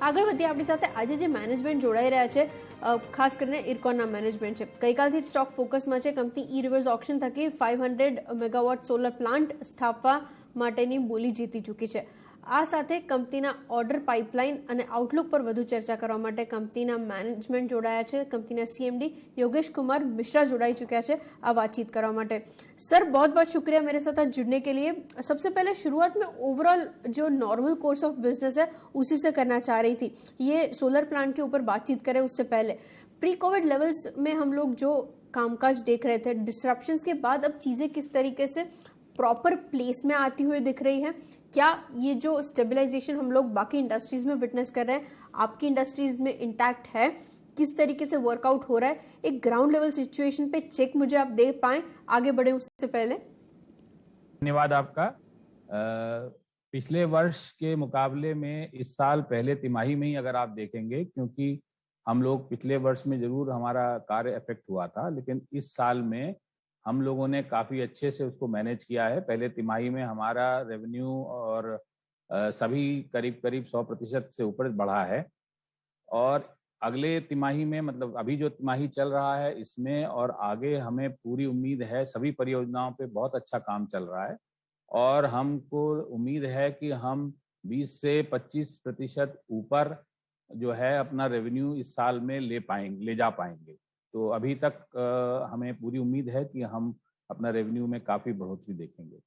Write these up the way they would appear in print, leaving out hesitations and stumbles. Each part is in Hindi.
આગળ વધીએ આપણી સાથે આજે જે મેનેજમેન્ટ જોડાઈ રહ્યા છે, ખાસ કરીને ઇરકોનના મેનેજમેન્ટ છે. ગઈકાલથી જ સ્ટોક ફોકસમાં છે. કંપની ઈ રિવર્સ ઓપ્શન થકી 500 મેગાવોટ સોલર પ્લાન્ટ સ્થાપવા માટેની બોલી જીતી ચૂકી છે. આ સાથે કંપનીના ઓર્ડર પાઇપલાઇન અને આઉટલુક પર વધુ ચર્ચા કરવા માટે કંપનીના મેનેજમેન્ટ જોડાયા છે. कंपनी सीएमडी योगेश कुमार मिश्रा जुड़ाई चुका है आ बातचीत करने માટે. सर बहुत बहुत शुक्रिया मेरे साथ आज जुड़ने के लिए. सबसे पहले शुरुआत में ओवरऑल जो नॉर्मल कोर्स ऑफ बिजनेस है उसी से करना चाह रही थी. ये सोलर प्लांट के ऊपर बातचीत करें उससे पहले प्री कोविड लेवल्स में हम लोग जो कामकाज देख रहे थे, डिस्ट्रप्शंस के बाद अब चीज़ें किस तरीके से प्रॉपर प्लेस में आती हुई दिख रही है. क्या ये जो स्टेबलाइजेशन हम लोग बाकी इंडस्ट्रीज में विटनेस कर रहे हैं आपकी इंडस्ट्रीज में इंटैक्ट है, किस तरीके से वर्कआउट हो रहा है, एक ग्राउंड लेवल सिचुएशन पे चेक मुझे आप दे पाएं आगे बढ़े उससे पहले. धन्यवाद आपका. पिछले वर्ष के मुकाबले में इस साल पहले तिमाही में ही अगर आप देखेंगे, क्योंकि हम लोग पिछले वर्ष में जरूर हमारा कार्य इफेक्ट हुआ था, लेकिन इस साल में हम लोगों ने काफ़ी अच्छे से उसको मैनेज किया है. पहले तिमाही में हमारा रेवेन्यू और सभी करीब करीब 100% से ऊपर बढ़ा है, और अगले तिमाही में मतलब अभी जो तिमाही चल रहा है इसमें और आगे हमें पूरी उम्मीद है. सभी परियोजनाओं पे बहुत अच्छा काम चल रहा है और हमको उम्मीद है कि हम 20 से 25% ऊपर जो है अपना रेवेन्यू इस साल में ले जा पाएंगे. तो अभी तक हमें पूरी उम्मीद है कि हम अपना रेवेन्यू में काफ़ी बढ़ोतरी देखेंगे.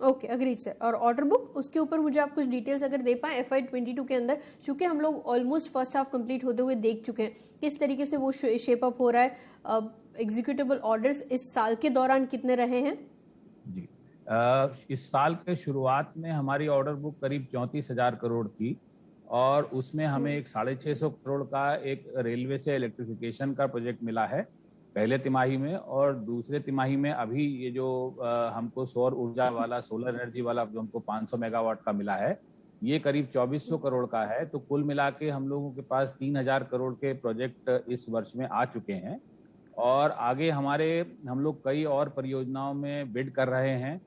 Okay, agreed sir. और ऑर्डर बुक उसके ऊपर मुझे आप कुछ डिटेल्स अगर दे पाएं FY22 के अंदर, चूंकि हम लोग ऑलमोस्ट फर्स्ट हाफ कंप्लीट होते हुए देख चुके हैं, किस तरीके से वो शेप अप हो रहा है. एग्जीक्यूटिबल ऑर्डर्स इस साल के दौरान कितने रहे हैं? जी, इस साल के शुरुआत में हमारी ऑर्डर बुक करीब 34,000 करोड़ थी और उसमें हमें एक 650 करोड़ का एक रेलवे से इलेक्ट्रिफिकेशन का प्रोजेक्ट मिला है पहले तिमाही में, और दूसरे तिमाही में अभी ये जो हमको सौर ऊर्जा वाला सोलर एनर्जी वाला जो हमको 500 मेगावाट का मिला है, ये करीब 2400 करोड़ का है. तो कुल मिला के हम लोगों के पास 3000 करोड़ के प्रोजेक्ट इस वर्ष में आ चुके हैं और आगे हम लोग कई और परियोजनाओं में बिड कर रहे हैं.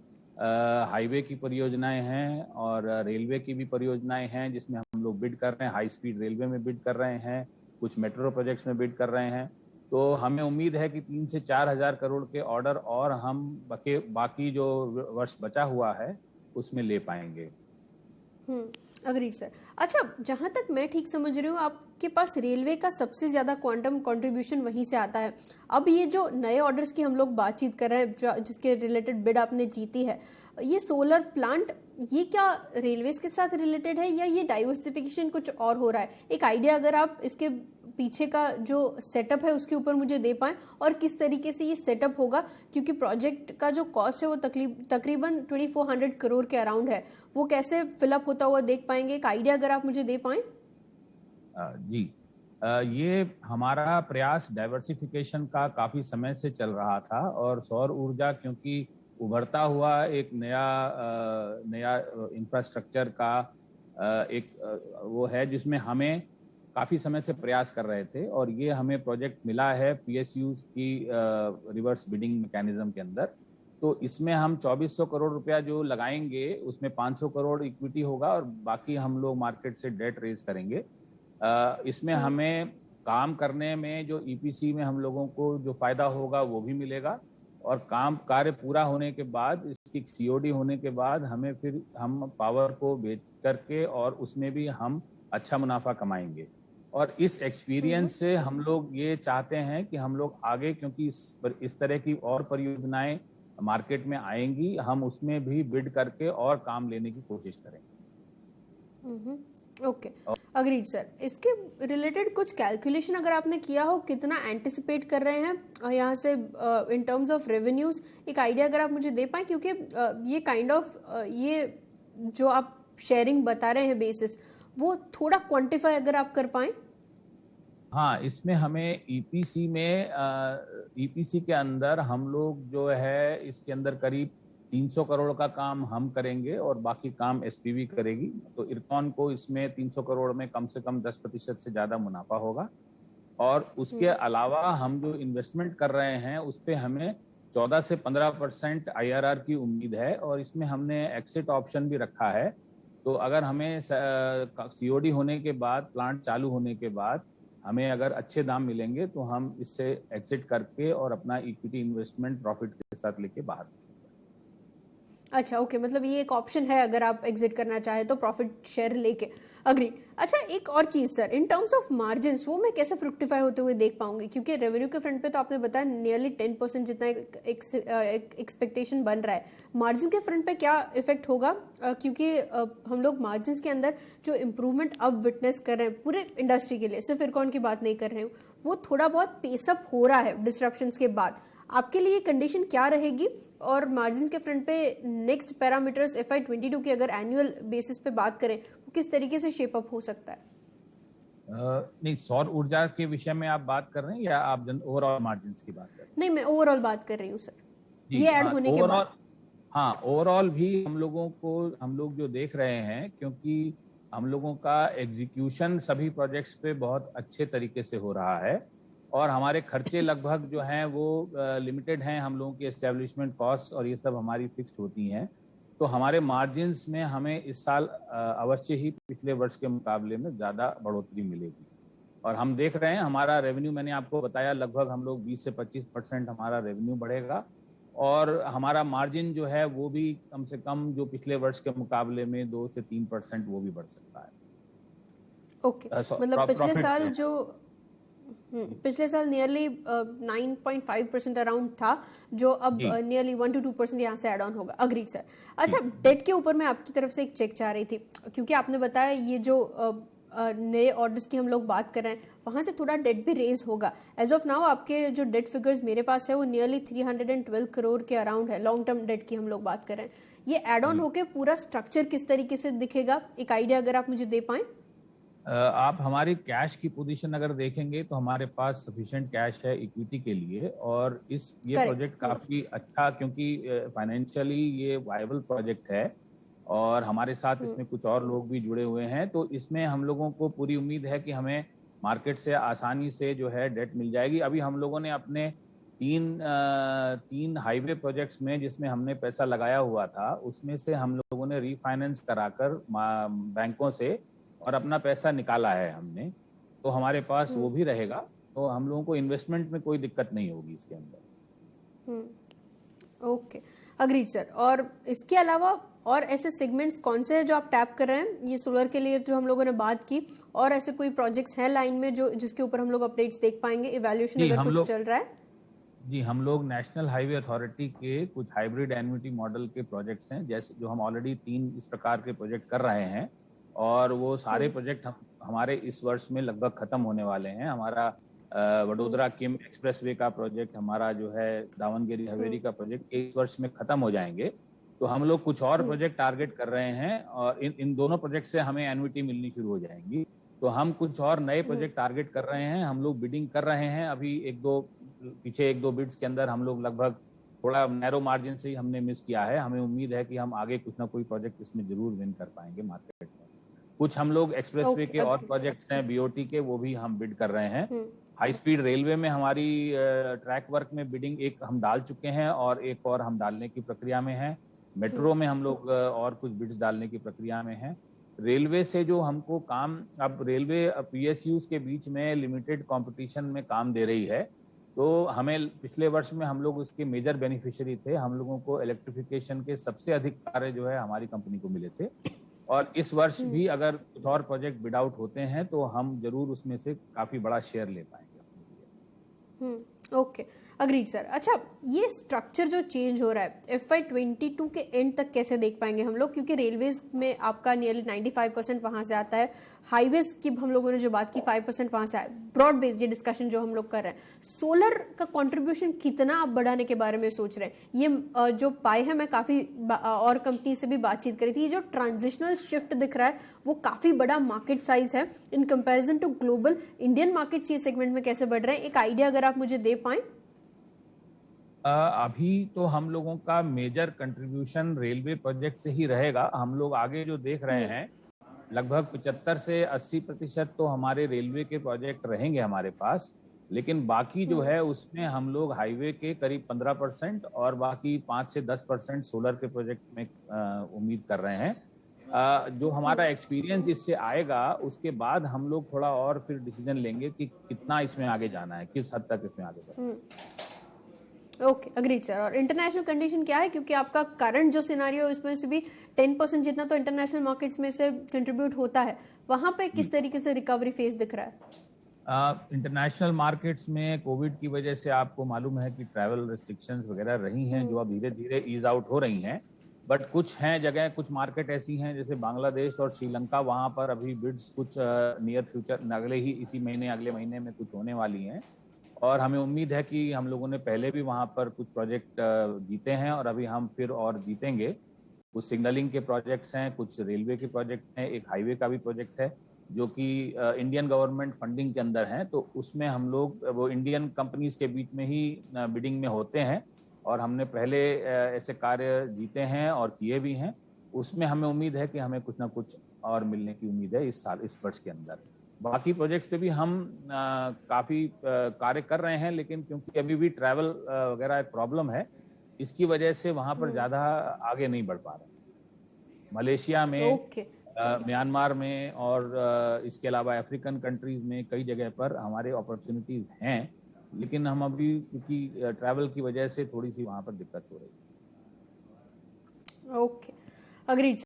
हाईवे की परियोजनाएं हैं और रेलवे की भी परियोजनाएं हैं जिसमें हम लोग बिड कर रहे हैं. हाई स्पीड रेलवे में बिड कर रहे हैं, कुछ मेट्रो प्रोजेक्ट्स में बिड कर रहे हैं. तो हमें उम्मीद है कि 3 से 4 हजार करोड़ के ऑर्डर और हम बाकी जो वर्ष बचा हुआ है उसमें ले पाएंगे. Agreed sir. अच्छा, जहां तक मैं ठीक समझ रही हूँ आपके पास रेलवे का सबसे ज्यादा क्वांटम कंट्रीब्यूशन वहीं से आता है. अब ये जो नए ऑर्डर्स की हम लोग बातचीत कर रहे हैं जिसके रिलेटेड बिड आपने जीती है, ये सोलर प्लांट ये क्या रेलवेज के साथ रिलेटेड है या ये डाइवर्सिफिकेशन कुछ और हो रहा है? एक आइडिया अगर आप इसके पीछे का जो सेटअप है उसके ऊपर मुझे दे पाएं और किस तरीके से ये सेटअप होगा, क्योंकि प्रोजेक्ट का जो कॉस्ट है वो तकरीबन 2400 करोड़ के अराउंड है. वो कैसे फिलअप होता हुआ देख पाएंगे? एक आइडिया अगर आप मुझे दे पाएं. जी, ये हमारा प्रयास डाइवर्सिफिकेशन का काफ़ी समय से चल रहा था और सौर ऊर्जा क्योंकि उभरता हुआ एक नया इंफ्रास्ट्रक्चर का एक वो है जिसमें हमें काफ़ी समय से प्रयास कर रहे थे, और ये हमें प्रोजेक्ट मिला है PSUs की रिवर्स बिडिंग मैकेनिज्म के अंदर. तो इसमें हम 2400 करोड़ रुपया जो लगाएंगे उसमें 500 करोड़ इक्विटी होगा और बाकी हम लोग मार्केट से डेट रेज करेंगे. इसमें हमें काम करने में जो EPC में हम लोगों को जो फायदा होगा वो भी मिलेगा, और कार्य पूरा होने के बाद इसकी COD होने के बाद हमें फिर हम पावर को बेच करके और उसमें भी हम अच्छा मुनाफा कमाएंगे. और इस एक्सपीरियंस से हम लोग ये चाहते हैं कि हम लोग आगे, क्योंकि इस तरह की और परियोजनाएं मार्केट में आएंगी, हम उसमें भी बिड करके और काम लेने की कोशिश करेंगे. Okay, agreed sir. इसके रिलेटेड कुछ कैलकुलेशन अगर आपने किया हो, कितना एंटिसिपेट कर रहे हैं यहाँ से इन टर्म्स ऑफ रेवेन्यूज, एक आइडिया अगर आप मुझे दे पाएं, क्योंकि ये काइंड ऑफ ये जो आप शेयरिंग बता रहे हैं बेसिस, वो थोड़ा क्वांटिफाई अगर आप कर पाएं. हाँ, इसमें हमें EPC के अंदर हम लोग जो है इसके अंदर करीब 300 करोड़ का काम हम करेंगे और बाकी काम SPV करेगी. तो इरकॉन को इसमें 300 करोड़ में कम से कम 10% से ज़्यादा मुनाफा होगा. और उसके अलावा हम जो इन्वेस्टमेंट कर रहे हैं उस पर हमें 14 से 15% IRR की उम्मीद है, और इसमें हमने एक्सिट ऑप्शन भी रखा है. तो अगर हमें सीओडी होने के बाद, प्लांट चालू होने के बाद हमें अगर अच्छे दाम मिलेंगे तो हम इससे एग्जिट करके और अपना इक्विटी इन्वेस्टमेंट प्रॉफिट के साथ लेके बाहर। अच्छा, ओके, मतलब ये एक ऑप्शन है अगर आप एग्जिट करना चाहे तो प्रॉफिट शेयर लेके। अग्री। अच्छा, एक और चीज sir, in terms of margins वो मैं कैसे फ्रुक्टिफाई होते हुए देख पाऊंगी, क्योंकि रेवेन्यू के फ्रंट पे तो आपने बताया नियरली 10% जितना एक एक्सपेक्टेशन बन रहा है, मार्जिन के फ्रंट पे क्या इफेक्ट होगा? क्योंकि हम लोग मार्जिन के अंदर जो इम्प्रूवमेंट अब विटनेस कर रहे हैं पूरे इंडस्ट्री के लिए, सिर्फ इरकॉन की बात नहीं कर रहे हूँ, वो थोड़ा बहुत पेसअप हो रहा है डिस्ट्रप्शंस के बाद। आपके लिए कंडीशन क्या रहेगी? और मार्जिन्स के फ्रंट पे नेक्स्ट पैरामीटर्स FY22 की अगर एनुअल बेसिस पे बात करें, वो किस तरीके से शेप अप हो सकता है? नहीं, सौर ऊर्जा के विषय में आप बात कर रहे हैं या आप ओवरऑल मार्जिन्स की बात कर रहे हैं? नहीं, मैं ओवरऑल बात कर रही हूँ सर, ये ऐड होने के बाद। हाँ, ओवरऑल भी हम लोग जो देख रहे हैं, क्योंकि हम लोगों का एग्जीक्यूशन सभी प्रोजेक्ट्स पे बहुत अच्छे तरीके से हो रहा है और हमारे खर्चे लगभग जो हैं वो लिमिटेड हैं। हम लोगों की एस्टेब्लिशमेंट कॉस्ट और ये सब हमारी फिक्स्ड होती हैं, तो हमारे मार्जिन्स में हमें इस साल अवश्य ही पिछले वर्ष के मुकाबले में ज़्यादा बढ़ोतरी मिलेगी। और हम देख रहे हैं हमारा रेवेन्यू, मैंने आपको बताया, लगभग हम लोग 20 से 25% हमारा रेवेन्यू बढ़ेगा और हमारा मार्जिन जो है वो भी कम से कम जो पिछले वर्ष के मुकाबले में 2 से 3% वो भी बढ़ सकता है। ओके, मतलब पिछले साल नियरली 9.5% अराउंड था, जो अब नियरली 1 to 2% यहाँ से एड ऑन होगा। Agreed sir. अच्छा, डेट के ऊपर मैं आपकी तरफ से एक चेक चाह रही थी, क्योंकि आपने बताया ये जो नए ऑर्डर्स की हम लोग बात कर रहे हैं वहाँ से थोड़ा डेट भी रेज होगा। एज ऑफ नाउ आपके जो डेट फिगर्स मेरे पास है वो नियरली 312 करोड़ के अराउंड है, लॉन्ग टर्म डेट की हम लोग बात कर रहे हैं। ये एड ऑन होके पूरा स्ट्रक्चर किस तरीके से दिखेगा, एक आइडिया अगर आप मुझे दे पाएं। आप हमारी कैश की पोजीशन अगर देखेंगे तो हमारे पास सफिशिएंट कैश है इक्विटी के लिए, और ये प्रोजेक्ट काफी अच्छा, क्योंकि फाइनेंशियली ये वायबल प्रोजेक्ट है और हमारे साथ इसमें कुछ और लोग भी जुड़े हुए हैं, तो इसमें हम लोगों को पूरी उम्मीद है कि हमें मार्केट से आसानी से जो है डेट मिल जाएगी। अभी हम लोगों ने अपने तीन हाईवे प्रोजेक्ट्स में जिसमें हमने पैसा लगाया हुआ था, उसमें से हम लोगों ने रीफाइनेंस कराकर बैंकों से और अपना पैसा निकाला है हमने, तो हमारे पास वो भी रहेगा, तो हम लोगों को इन्वेस्टमेंट में कोई दिक्कत नहीं होगी इसके अंदर। Okay, agreed sir. और इसके अलावा और ऐसे सेगमेंट्स कौन से हैं जो आप टैप कर रहे हैं? ये सोलर के लिए जो हम लोगों ने बात की, और ऐसे कोई प्रोजेक्ट्स हैं लाइन में जो जिसके ऊपर हम लोग अपडेट्स देख पाएंगे, इवैल्यूएशन अगर कुछ चल रहा है? जी, हम लोग नेशनल हाईवे अथॉरिटी के कुछ हाइब्रिड एन्युटी मॉडल के प्रोजेक्ट्स हैं, जैसे जो हम ऑलरेडी 3 इस प्रकार के प्रोजेक्ट कर रहे हैं, और वो सारे प्रोजेक्ट हमारे इस वर्ष में लगभग खत्म होने वाले हैं। हमारा वडोदरा किम एक्सप्रेसवे का प्रोजेक्ट, हमारा जो है दावनगिरी हवेली का प्रोजेक्ट इस वर्ष में खत्म हो जाएंगे। तो हम लोग कुछ और प्रोजेक्ट टारगेट कर रहे हैं और इन दोनों प्रोजेक्ट से हमें एन्युटी मिलनी शुरू हो जाएंगी। तो हम कुछ और नए प्रोजेक्ट टारगेट कर रहे हैं, हम लोग बिडिंग कर रहे हैं। अभी पीछे एक दो बिड्स के अंदर हम लोग लगभग थोड़ा नैरो मार्जिन से ही हमने मिस किया है। हमें उम्मीद है कि हम आगे कुछ ना कोई प्रोजेक्ट इसमें जरूर विन कर पाएंगे मार्केट में। कुछ हम लोग एक्सप्रेसवे के और प्रोजेक्ट्स हैं बीओटी के, वो भी हम बिड कर रहे हैं। हाई स्पीड रेलवे में हमारी ट्रैक वर्क में बिडिंग एक हम डाल चुके हैं और एक और हम डालने की प्रक्रिया में है। मेट्रो में हम लोग और कुछ बिड्स डालने की प्रक्रिया में है। रेलवे से जो हमको काम, अब रेलवे पीएसयूज के बीच में लिमिटेड कंपटीशन में काम दे रही है, तो हमें पिछले वर्ष में हम लोग उसके मेजर बेनिफिशियरी थे। हम लोगों को इलेक्ट्रिफिकेशन के सबसे अधिक कार्य जो है हमारी कंपनी को मिले थे, और इस वर्ष भी अगर कुछ और प्रोजेक्ट बिड आउट होते हैं तो हम जरूर उसमें से काफी बड़ा शेयर ले पाएंगे। Okay, agreed sir. अच्छा, ये स्ट्रक्चर जो चेंज हो रहा है FY22 के एंड तक कैसे देख पाएंगे हम लोग? क्योंकि रेलवेज में आपका नियरली 95% वहाँ से आता है, हाईवेज की हम लोगों ने जो बात की 5% वहाँ से आया। ब्रॉड बेस्ड ये डिस्कशन जो हम लोग कर रहे हैं, सोलर का कंट्रीब्यूशन कितना आप बढ़ाने के बारे में सोच रहे हैं? ये जो पाए है, मैं काफ़ी और कंपनी से भी बातचीत करी थी, ये जो ट्रांजिशनल शिफ्ट दिख रहा है वो काफ़ी बड़ा मार्केट साइज है in comparison to global. Indian markets ये सेगमेंट में कैसे बढ़ रहे हैं, एक आइडिया अगर आप मुझे दे पाएं। अभी तो हम लोगों का मेजर कंट्रीब्यूशन रेलवे प्रोजेक्ट से ही रहेगा। हम लोग आगे जो देख रहे हैं लगभग 75 से 80% तो हमारे रेलवे के प्रोजेक्ट रहेंगे हमारे पास, लेकिन बाकी जो है उसमें हम लोग हाईवे के करीब 15% और बाकी 5 से 10% सोलर के प्रोजेक्ट में उम्मीद कर रहे हैं। जो हमारा एक्सपीरियंस इससे आएगा उसके बाद हम लोग थोड़ा और फिर डिसीजन लेंगे कि कितना इसमें आगे जाना है, किस हद तक इसमें आगे बढ़ना है। Okay, agreed sir. और इंटरनेशनल कंडीशन क्या है, क्योंकि आपका करंट जो सिनारियो इसमें से भी 10% जितना तो इंटरनेशनल मार्केट्स में से कंट्रीब्यूट होता है, वहां पे किस तरीके से रिकवरी फेस दिख रहा है? इंटरनेशनल मार्केट्स में कोविड की वजह से आपको मालूम है कि ट्रैवल रिस्ट्रिक्शंस वगैरह रही हैं, जो अब धीरे धीरे ईज आउट हो रही हैं। बट कुछ हैं जगह, कुछ मार्केट ऐसी हैं जैसे बांग्लादेश और श्रीलंका, वहाँ पर अभी बिड्स कुछ नियर फ्यूचर अगले ही इसी महीने अगले महीने में कुछ होने वाली हैं। और हमें उम्मीद है कि हम लोगों ने पहले भी वहाँ पर कुछ प्रोजेक्ट जीते हैं और अभी हम फिर और जीतेंगे। कुछ सिग्नलिंग के प्रोजेक्ट्स हैं, कुछ रेलवे के प्रोजेक्ट हैं, एक हाईवे का भी प्रोजेक्ट है जो कि इंडियन गवर्नमेंट फंडिंग के अंदर है। तो उसमें हम लोग वो इंडियन कंपनीज के बीच में ही बिडिंग में होते हैं और हमने पहले ऐसे कार्य जीते हैं और किए भी हैं। उसमें हमें उम्मीद है कि हमें कुछ ना कुछ और मिलने की उम्मीद है इस साल, इस वर्ष के अंदर। बाकी प्रोजेक्ट्स पे भी हम काफ़ी कार्य कर रहे हैं, लेकिन क्योंकि अभी भी ट्रैवल वगैरह एक प्रॉब्लम है, इसकी वजह से वहाँ पर ज़्यादा आगे नहीं बढ़ पा रहे। मलेशिया में, ओके, म्यांमार में और इसके अलावा अफ्रीकन कंट्रीज में कई जगह पर हमारे अपॉर्चुनिटीज हैं, लेकिन हम अभी क्योंकि ट्रैवल की वजह से थोड़ी सी वहाँ पर दिक्कत हो रही है। Okay, agreed.